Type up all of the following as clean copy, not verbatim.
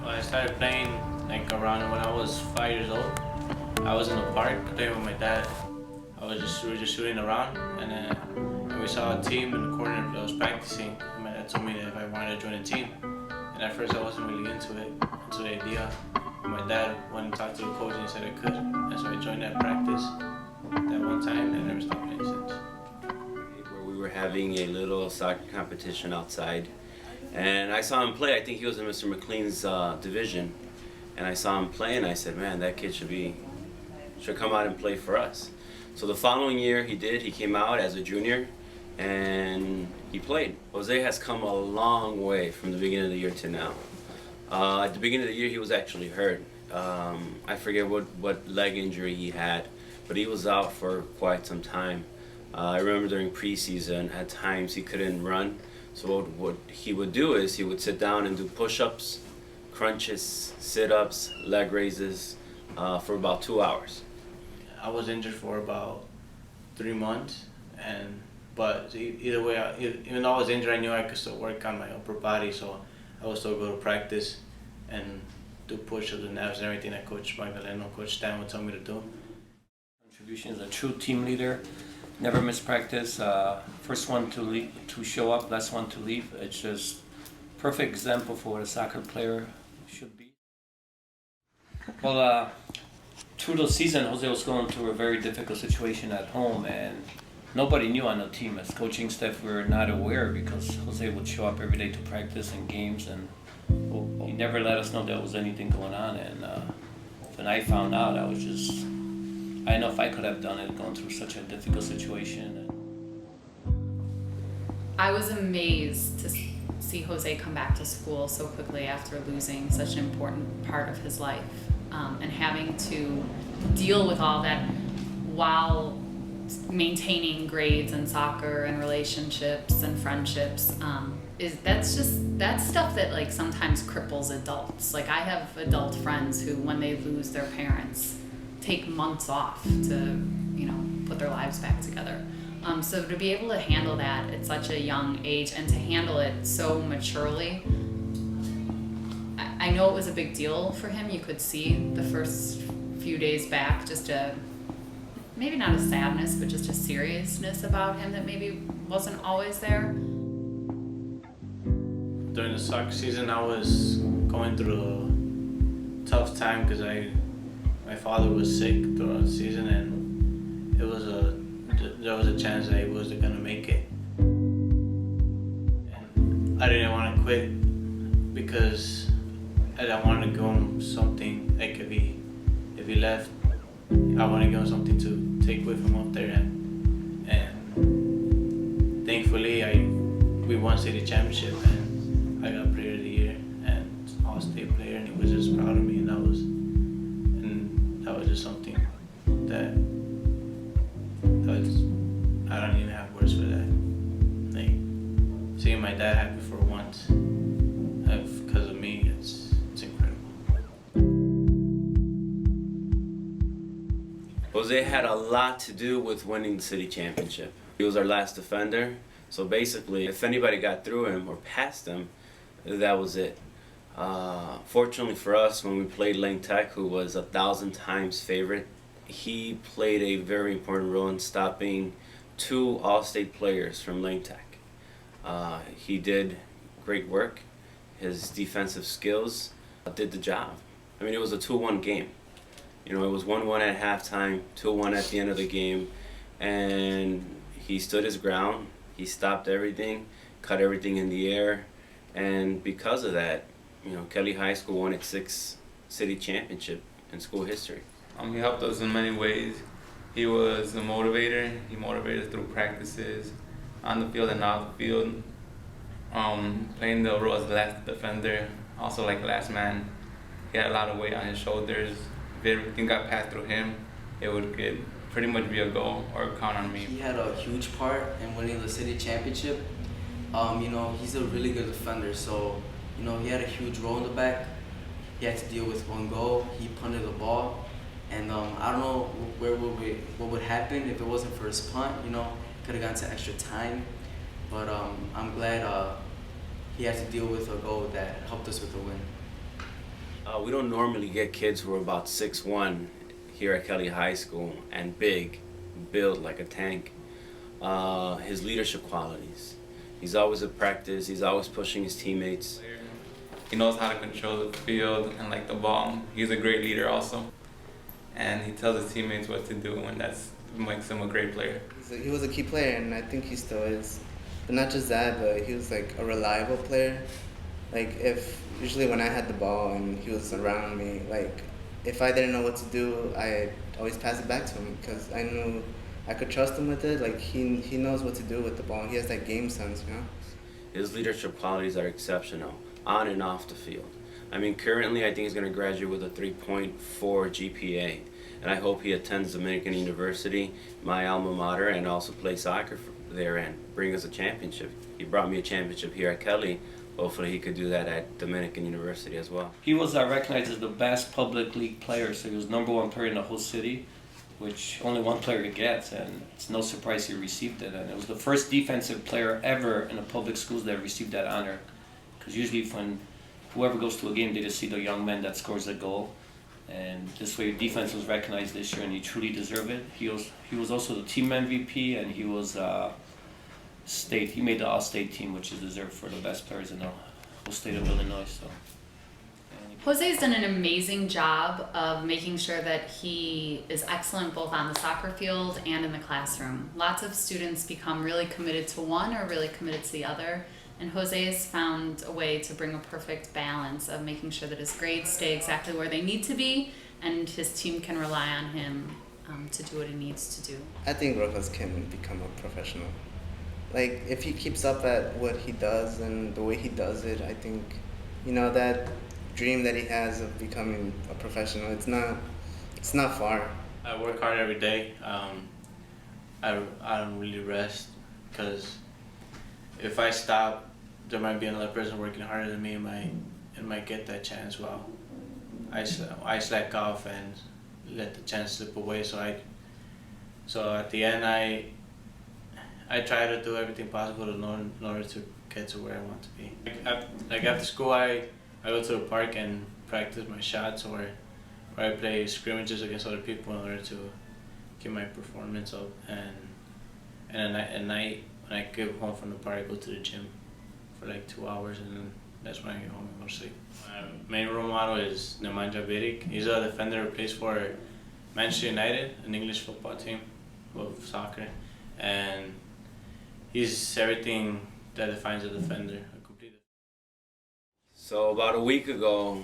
Well, I started playing like around when I was 5 years old. I was in the park playing with my dad. We were just shooting around, and we saw a team in the corner that was practicing. And my dad told me that if I wanted to join a team. And at first I wasn't really into the idea. But my dad went and talked to the coach and he said I could. And so I joined that practice that one time and I never stopped playing since. Where we were having a little soccer competition outside, and I saw him play. I think he was in Mr. McLean's division, and I saw him play, and I said, "Man, that kid should come out and play for us." So the following year, he did. He came out as a junior, and he played. Jose has come a long way from the beginning of the year to now. At the beginning of the year, he was actually hurt. I forget what leg injury he had, but he was out for quite some time. I remember during preseason, at times he couldn't run. So what he would do is he would sit down and do push-ups, crunches, sit-ups, leg raises for about 2 hours. I was injured for about 3 months, but either way, even though I was injured, I knew I could still work on my upper body, so I would still go to practice and do push-ups and abs and everything that Coach Magdaleno, Coach Stan would tell me to do. Contribution is a true team leader. Never miss practice. First one to show up, last one to leave. It's just perfect example for what a soccer player should be. Well, through the season, Jose was going through a very difficult situation at home, and nobody knew on the team. As coaching staff, we were not aware because Jose would show up every day to practice and games, and he never let us know there was anything going on. And when I found out, I didn't know if I could have done it, going through such a difficult situation. I was amazed to see Jose come back to school so quickly after losing such an important part of his life, and having to deal with all that while maintaining grades in soccer and relationships and friendships. That's stuff that like sometimes cripples adults. Like I have adult friends who, when they lose their parents, take months off to, put their lives back together. So to be able to handle that at such a young age and to handle it so maturely, I know it was a big deal for him. You could see the first few days back just maybe not a sadness, but just a seriousness about him that maybe wasn't always there. During the soccer season, I was going through a tough time because my father was sick throughout the season, and there was a chance that he wasn't gonna make it. And I didn't want to quit because I didn't want to give him something. Like if he left, I want to give him something to take with him up there. And thankfully, we won city championship, and I got player of the year and all-state player, and he was just proud of me, and that was just something that I don't even have words for that. Like seeing my dad happy for once because of me, it's incredible. Jose had a lot to do with winning the city championship. He was our last defender, so basically if anybody got through him or past him, that was it. Fortunately for us, when we played Lane Tech, who was 1,000 times favorite, he played a very important role in stopping 2 All-State players from Lane Tech. He did great work. His defensive skills did the job. I mean, it was a 2-1 game. It was 1-1 at halftime, 2-1 at the end of the game, and he stood his ground. He stopped everything, cut everything in the air, and because of that, Kelly High School won its 6th city championship in school history. He helped us in many ways. He was a motivator. He motivated us through practices, on the field and off the field. Playing the role as the last defender, also like last man. He had a lot of weight on his shoulders. If everything got passed through him, it would pretty much be a goal or a count on me. He had a huge part in winning the city championship. He's a really good defender, so he had a huge role in the back. He had to deal with one goal. He punted the ball, and I don't know what would happen if it wasn't for his punt. Could have gone to extra time, but I'm glad he had to deal with a goal that helped us with the win. We don't normally get kids who are about 6'1" here at Kelly High School and big, built like a tank. His leadership qualities. He's always at practice, he's always pushing his teammates. He knows how to control the field and like the ball. He's a great leader also. And he tells his teammates what to do, and that makes him a great player. He was a key player, and I think he still is. But not just that, but he was like a reliable player. Like usually when I had the ball and he was around me, like if I didn't know what to do, I always pass it back to him because I knew I could trust him with it. Like he knows what to do with the ball. He has that game sense, you know? His leadership qualities are exceptional, on and off the field. I mean, currently I think he's going to graduate with a 3.4 GPA, and I hope he attends Dominican University, my alma mater, and also play soccer there and bring us a championship. He brought me a championship here at Kelly. Hopefully he could do that at Dominican University as well. He was recognized as the best public league player, so he was #1 player in the whole city, which only one player gets, and it's no surprise he received it. And it was the first defensive player ever in the public schools that received that honor. Because usually when whoever goes to a game, they just see the young man that scores a goal. And this way defense was recognized this year, and he truly deserved it. He was also the team MVP, and he was state. He made the all-state team, which is deserved for the best players in the whole state of Illinois. So. Jose's done an amazing job of making sure that he is excellent both on the soccer field and in the classroom. Lots of students become really committed to one or really committed to the other, and Jose has found a way to bring a perfect balance of making sure that his grades stay exactly where they need to be and his team can rely on him to do what he needs to do. I think Rojas can become a professional. Like, if he keeps up at what he does and the way he does it, I think, that dream that he has of becoming a professional, it's not far. I work hard every day. I don't really rest because if I stop, there might be another person working harder than me and might get that chance. Well, I slack off and let the chance slip away. So at the end, I try to do everything possible in order to get to where I want to be. Like after school, I go to the park and practice my shots, or I play scrimmages against other people in order to get my performance up. And at night, when I get home from the park, I go to the gym for like 2 hours, and then that's when I get home and go to sleep. My main role model is Nemanja Vidic. He's a defender who plays for Manchester United, an English football team of soccer, and he's everything that defines a defender. So about a week ago,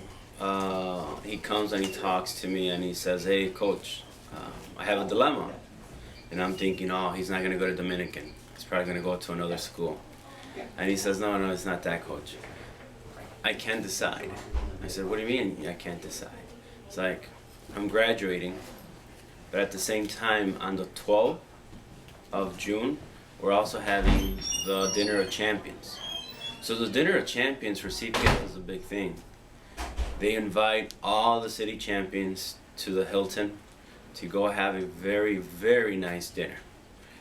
he comes and he talks to me and he says, "Hey, coach, I have a dilemma." And I'm thinking, oh, he's not going to go to Dominican. He's probably going to go to another school. And he says, no, it's not that, coach. I can't decide. I said, what do you mean I can't decide? It's like, I'm graduating, but at the same time, on the 12th of June, we're also having the Dinner of Champions. So the Dinner of Champions for CPL is a big thing. They invite all the city champions to the Hilton to go have a very, very nice dinner.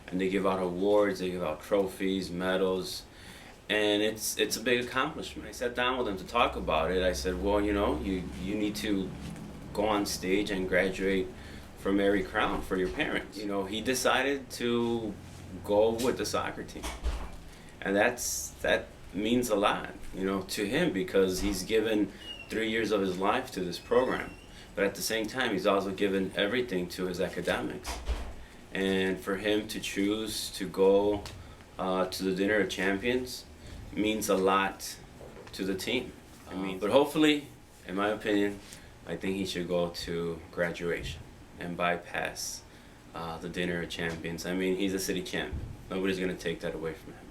And they give out awards, they give out trophies, medals, and it's a big accomplishment. I sat down with them to talk about it. I said, well, you need to go on stage and graduate from Mary Crown for your parents. He decided to go with the soccer team. And that means a lot, to him, because he's given 3 years of his life to this program. But at the same time, he's also given everything to his academics. And for him to choose to go to the Dinner of Champions means a lot to the team. But hopefully, in my opinion, I think he should go to graduation and bypass the Dinner of Champions. He's a city champ. Nobody's going to take that away from him.